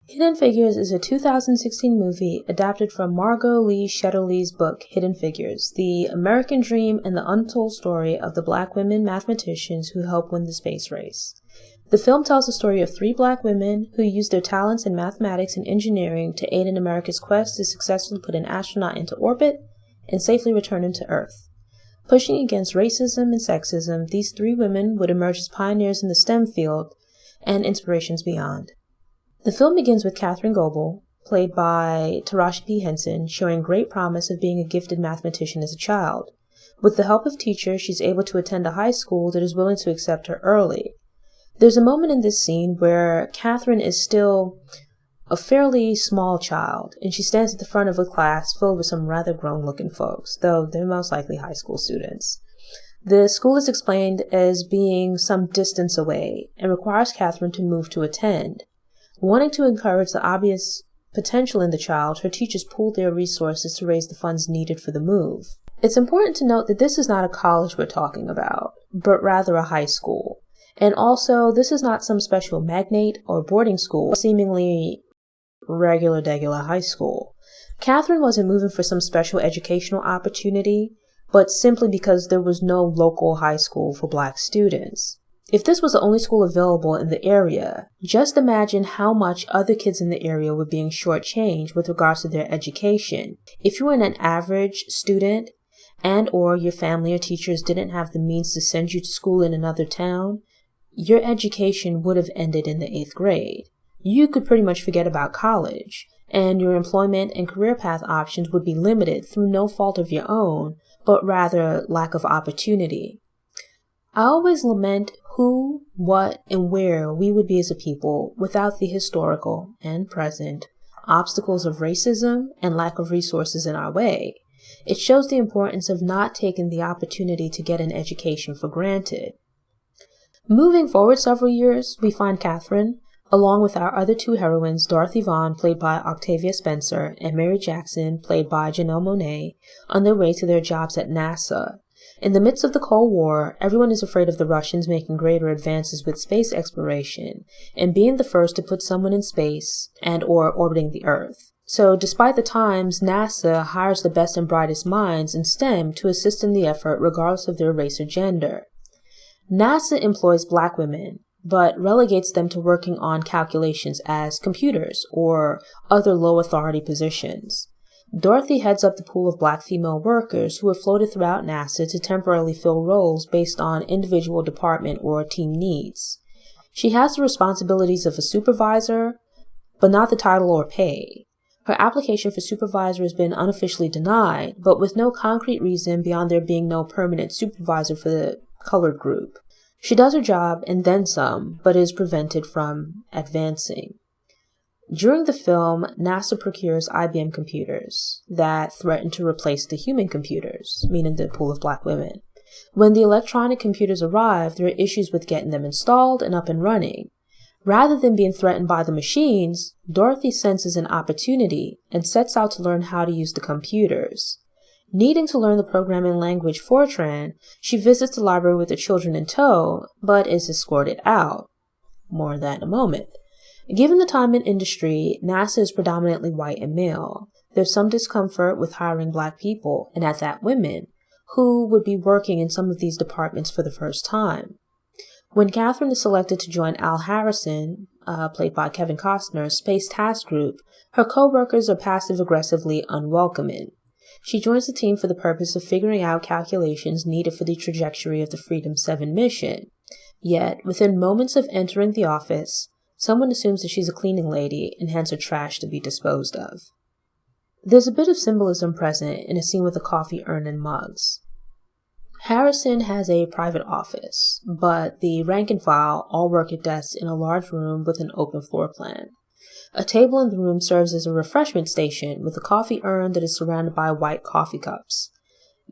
Hidden Figures is a 2016 movie adapted from Margot Lee Shetterly's book Hidden Figures, the American dream and the untold story of the black women mathematicians who helped win the space race. The film tells the story of 3 black women who used their talents in mathematics and engineering to aid in America's quest to successfully put an astronaut into orbit and safely return him to Earth. Pushing against racism and sexism, these 3 women would emerge as pioneers in the STEM field and inspirations beyond. The film begins with Katherine Goebel, played by Taraji P. Henson, showing great promise of being a gifted mathematician as a child. With the help of teachers, she's able to attend a high school that is willing to accept her early. There's a moment in this scene where Katherine is still a fairly small child, and she stands at the front of a class filled with some rather grown-looking folks, though they're most likely high school students. The school is explained as being some distance away and requires Katherine to move to attend. Wanting to encourage the obvious potential in the child, her teachers pooled their resources to raise the funds needed for the move. It's important to note that this is not a college we're talking about, but rather a high school. And also, this is not some special magnate or boarding school, seemingly regular high school. Katherine wasn't moving for some special educational opportunity, but simply because there was no local high school for black students. If this was the only school available in the area, just imagine how much other kids in the area were being shortchanged with regards to their education. If you were an average student and or your family or teachers didn't have the means to send you to school in another town, your education would have ended in the 8th grade. You could pretty much forget about college, and your employment and career path options would be limited through no fault of your own, but rather lack of opportunity. I always lament who, what, and where we would be as a people without the historical and present obstacles of racism and lack of resources in our way. It shows the importance of not taking the opportunity to get an education for granted. Moving forward several years, we find Katherine, along with our other 2 heroines, Dorothy Vaughan, played by Octavia Spencer, and Mary Jackson, played by Janelle Monáe, on their way to their jobs at NASA. In the midst of the Cold War, everyone is afraid of the Russians making greater advances with space exploration and being the first to put someone in space and or orbiting the Earth. So despite the times, NASA hires the best and brightest minds in STEM to assist in the effort regardless of their race or gender. NASA employs black women, but relegates them to working on calculations as computers or other low authority positions. Dorothy heads up the pool of black female workers who are floated throughout NASA to temporarily fill roles based on individual department or team needs. She has the responsibilities of a supervisor, but not the title or pay. Her application for supervisor has been unofficially denied, but with no concrete reason beyond there being no permanent supervisor for the colored group. She does her job and then some, but is prevented from advancing. During the film, NASA procures IBM computers that threaten to replace the human computers, meaning the pool of black women. When the electronic computers arrive, there are issues with getting them installed and up and running. Rather than being threatened by the machines, Dorothy senses an opportunity and sets out to learn how to use the computers. Needing to learn the programming language Fortran, she visits the library with the children in tow, but is escorted out. More on that in a moment. Given the time and industry, NASA is predominantly white and male. There's some discomfort with hiring black people, and at that women, who would be working in some of these departments for the first time. When Katherine is selected to join Al Harrison, played by Kevin Costner's Space Task Group, her co-workers are passive-aggressively unwelcoming. She joins the team for the purpose of figuring out calculations needed for the trajectory of the Freedom 7 mission. Yet, within moments of entering the office, someone assumes that she's a cleaning lady and hands her trash to be disposed of. There's a bit of symbolism present in a scene with a coffee urn and mugs. Harrison has a private office, but the rank and file all work at desks in a large room with an open floor plan. A table in the room serves as a refreshment station with a coffee urn that is surrounded by white coffee cups.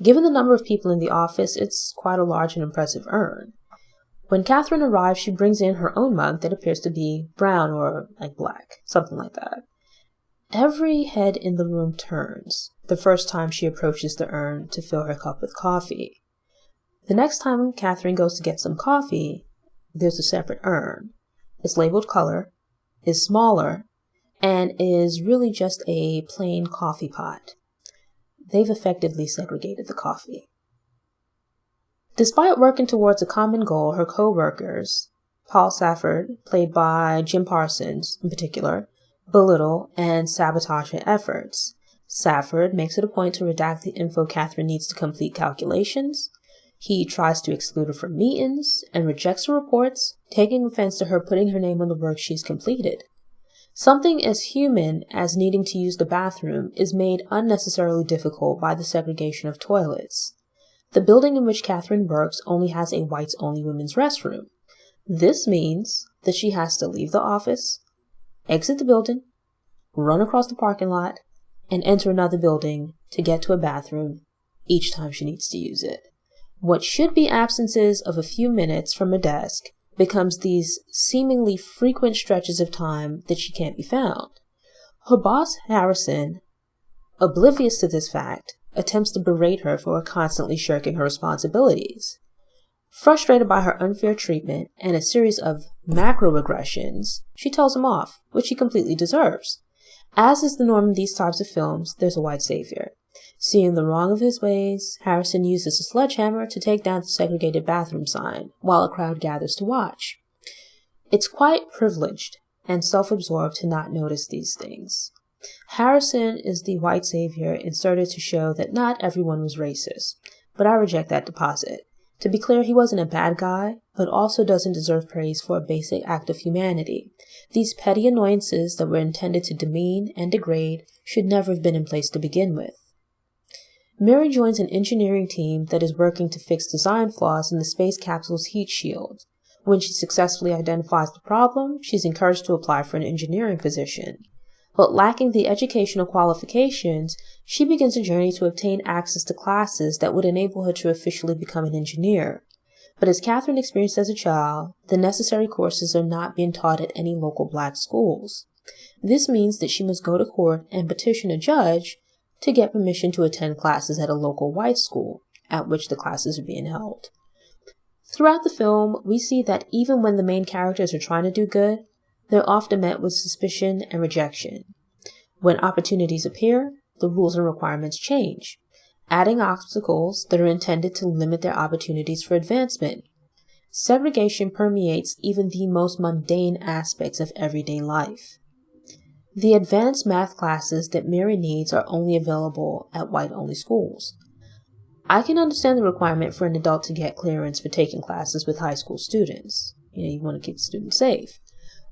Given the number of people in the office, it's quite a large and impressive urn. When Katherine arrives, she brings in her own mug that appears to be brown or black, something like that. Every head in the room turns the first time she approaches the urn to fill her cup with coffee. The next time Katherine goes to get some coffee, there's a separate urn. It's labeled color, is smaller, and is really just a plain coffee pot. They've effectively segregated the coffee. Despite working towards a common goal, her co-workers, Paul Safford, played by Jim Parsons in particular, belittle and sabotage her efforts. Safford makes it a point to redact the info Catherine needs to complete calculations. He tries to exclude her from meetings and rejects her reports, taking offense to her putting her name on the work she's completed. Something as human as needing to use the bathroom is made unnecessarily difficult by the segregation of toilets. The building in which Catherine works only has a whites-only women's restroom. This means that she has to leave the office, exit the building, run across the parking lot, and enter another building to get to a bathroom each time she needs to use it. What should be absences of a few minutes from a desk becomes these seemingly frequent stretches of time that she can't be found. Her boss, Harrison, oblivious to this fact, attempts to berate her for constantly shirking her responsibilities. Frustrated by her unfair treatment and a series of macroaggressions, she tells him off, which he completely deserves. As is the norm in these types of films, there's a white savior. Seeing the wrong of his ways, Harrison uses a sledgehammer to take down the segregated bathroom sign, while a crowd gathers to watch. It's quite privileged and self-absorbed to not notice these things. Harrison is the white savior inserted to show that not everyone was racist, but I reject that deposit. To be clear, he wasn't a bad guy, but also doesn't deserve praise for a basic act of humanity. These petty annoyances that were intended to demean and degrade should never have been in place to begin with. Mary joins an engineering team that is working to fix design flaws in the space capsule's heat shield. When she successfully identifies the problem, she's encouraged to apply for an engineering position. But lacking the educational qualifications, she begins a journey to obtain access to classes that would enable her to officially become an engineer. But as Catherine experienced as a child, the necessary courses are not being taught at any local black schools. This means that she must go to court and petition a judge to get permission to attend classes at a local white school, at which the classes are being held. Throughout the film, we see that even when the main characters are trying to do good, they're often met with suspicion and rejection. When opportunities appear, the rules and requirements change, adding obstacles that are intended to limit their opportunities for advancement. Segregation permeates even the most mundane aspects of everyday life. The advanced math classes that Mary needs are only available at white-only schools. I can understand the requirement for an adult to get clearance for taking classes with high school students. You want to keep the students safe.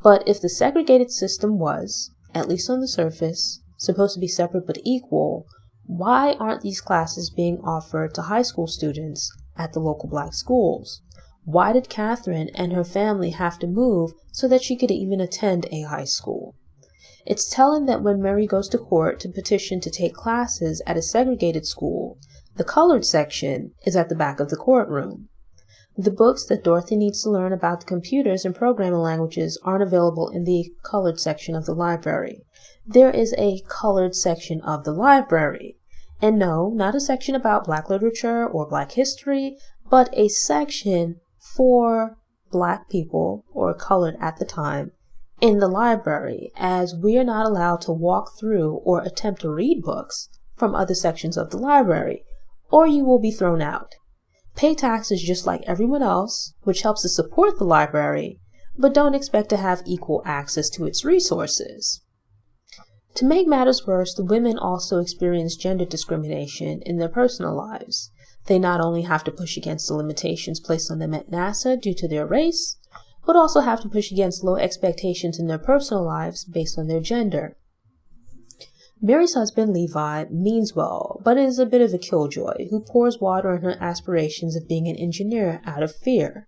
But if the segregated system was, at least on the surface, supposed to be separate but equal, why aren't these classes being offered to high school students at the local black schools? Why did Catherine and her family have to move so that she could even attend a high school? It's telling that when Mary goes to court to petition to take classes at a segregated school, the colored section is at the back of the courtroom. The books that Dorothy needs to learn about the computers and programming languages aren't available in the colored section of the library. There is a colored section of the library. And no, not a section about black literature or black history, but a section for black people, or colored at the time, in the library, as we are not allowed to walk through or attempt to read books from other sections of the library, or you will be thrown out. Pay taxes just like everyone else, which helps to support the library, but don't expect to have equal access to its resources. To make matters worse, the women also experience gender discrimination in their personal lives. They not only have to push against the limitations placed on them at NASA due to their race, but also have to push against low expectations in their personal lives based on their gender. Mary's husband, Levi, means well, but is a bit of a killjoy who pours water on her aspirations of being an engineer out of fear.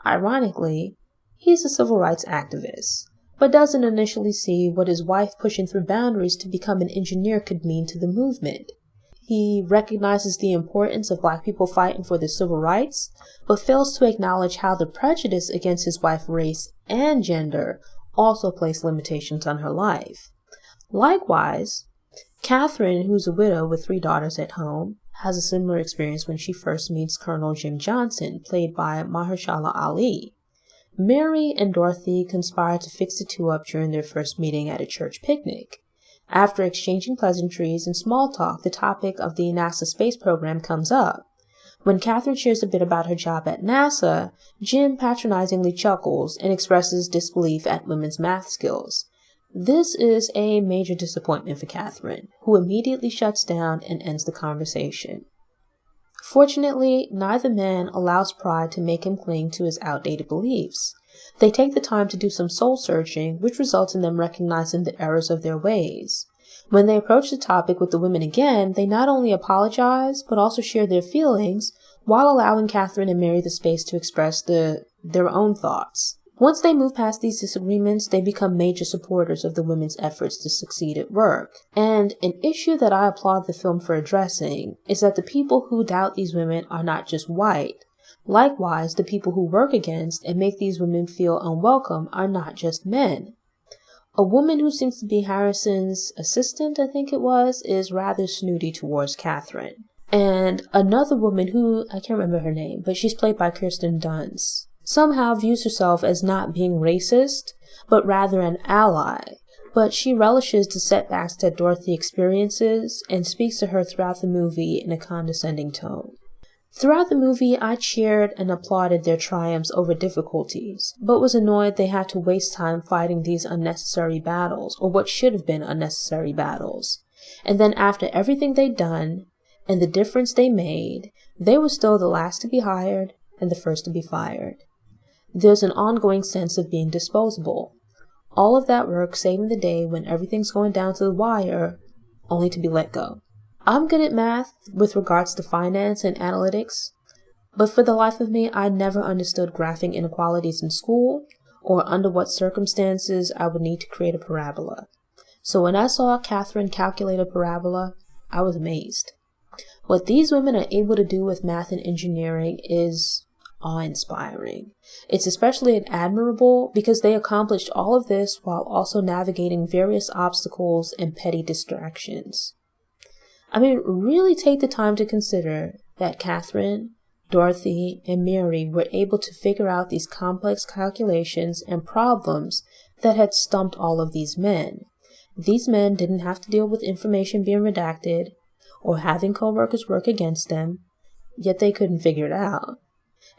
Ironically, he's a civil rights activist, but doesn't initially see what his wife pushing through boundaries to become an engineer could mean to the movement. He recognizes the importance of black people fighting for their civil rights, but fails to acknowledge how the prejudice against his wife's race and gender also place limitations on her life. Likewise, Catherine, who's a widow with 3 daughters at home, has a similar experience when she first meets Colonel Jim Johnson, played by Mahershala Ali. Mary and Dorothy conspire to fix the two up during their first meeting at a church picnic. After exchanging pleasantries and small talk, the topic of the NASA space program comes up. When Catherine shares a bit about her job at NASA, Jim patronizingly chuckles and expresses disbelief at women's math skills. This is a major disappointment for Catherine, who immediately shuts down and ends the conversation. Fortunately, neither man allows pride to make him cling to his outdated beliefs. They take the time to do some soul-searching, which results in them recognizing the errors of their ways. When they approach the topic with the women again, they not only apologize, but also share their feelings, while allowing Catherine and Mary the space to express their own thoughts. Once they move past these disagreements, they become major supporters of the women's efforts to succeed at work. And an issue that I applaud the film for addressing is that the people who doubt these women are not just white. Likewise, the people who work against and make these women feel unwelcome are not just men. A woman who seems to be Harrison's assistant, I think it was, is rather snooty towards Catherine. And another woman who, I can't remember her name, but she's played by Kirsten Dunst, somehow views herself as not being racist, but rather an ally. But she relishes the setbacks that Dorothy experiences and speaks to her throughout the movie in a condescending tone. Throughout the movie, I cheered and applauded their triumphs over difficulties, but was annoyed they had to waste time fighting these unnecessary battles, or what should have been unnecessary battles. And then after everything they'd done, and the difference they made, they were still the last to be hired and the first to be fired. There's an ongoing sense of being disposable. All of that work saving the day when everything's going down to the wire, only to be let go. I'm good at math with regards to finance and analytics, but for the life of me, I never understood graphing inequalities in school or under what circumstances I would need to create a parabola. So when I saw Catherine calculate a parabola, I was amazed. What these women are able to do with math and engineering is awe-inspiring. It's especially admirable because they accomplished all of this while also navigating various obstacles and petty distractions. I mean, really take the time to consider that Catherine, Dorothy, and Mary were able to figure out these complex calculations and problems that had stumped all of these men. These men didn't have to deal with information being redacted or having coworkers work against them, yet they couldn't figure it out.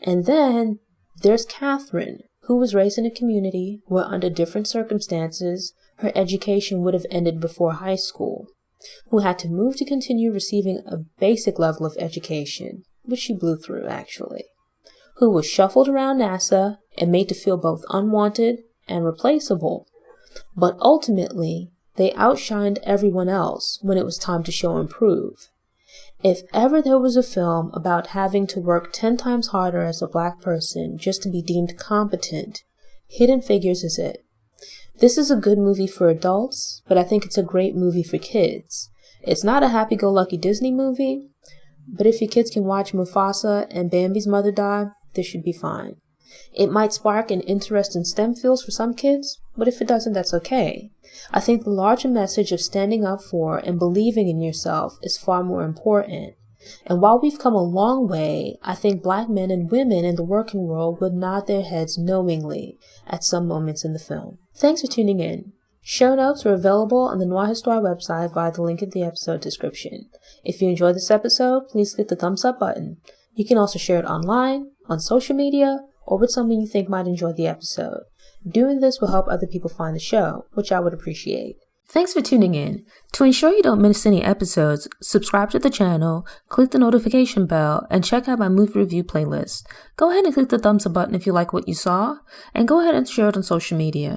And then there's Catherine, who was raised in a community where under different circumstances, her education would have ended before high school, who had to move to continue receiving a basic level of education, which she blew through actually, who was shuffled around NASA and made to feel both unwanted and replaceable. But ultimately, they outshined everyone else when it was time to show and prove. If ever there was a film about having to work 10 times harder as a black person just to be deemed competent, Hidden Figures is it. This is a good movie for adults, but I think it's a great movie for kids. It's not a happy-go-lucky Disney movie, but if your kids can watch Mufasa and Bambi's mother die, this should be fine. It might spark an interest in STEM fields for some kids, but if it doesn't, that's okay. I think the larger message of standing up for and believing in yourself is far more important. And while we've come a long way, I think black men and women in the working world would nod their heads knowingly at some moments in the film. Thanks for tuning in. Show notes are available on the Noir Histoire website via the link in the episode description. If you enjoyed this episode, please click the thumbs up button. You can also share it online, on social media, or with someone you think might enjoy the episode. Doing this will help other people find the show, which I would appreciate. Thanks for tuning in. To ensure you don't miss any episodes, subscribe to the channel, click the notification bell, and check out my movie review playlist. Go ahead and click the thumbs up button if you like what you saw, and go ahead and share it on social media.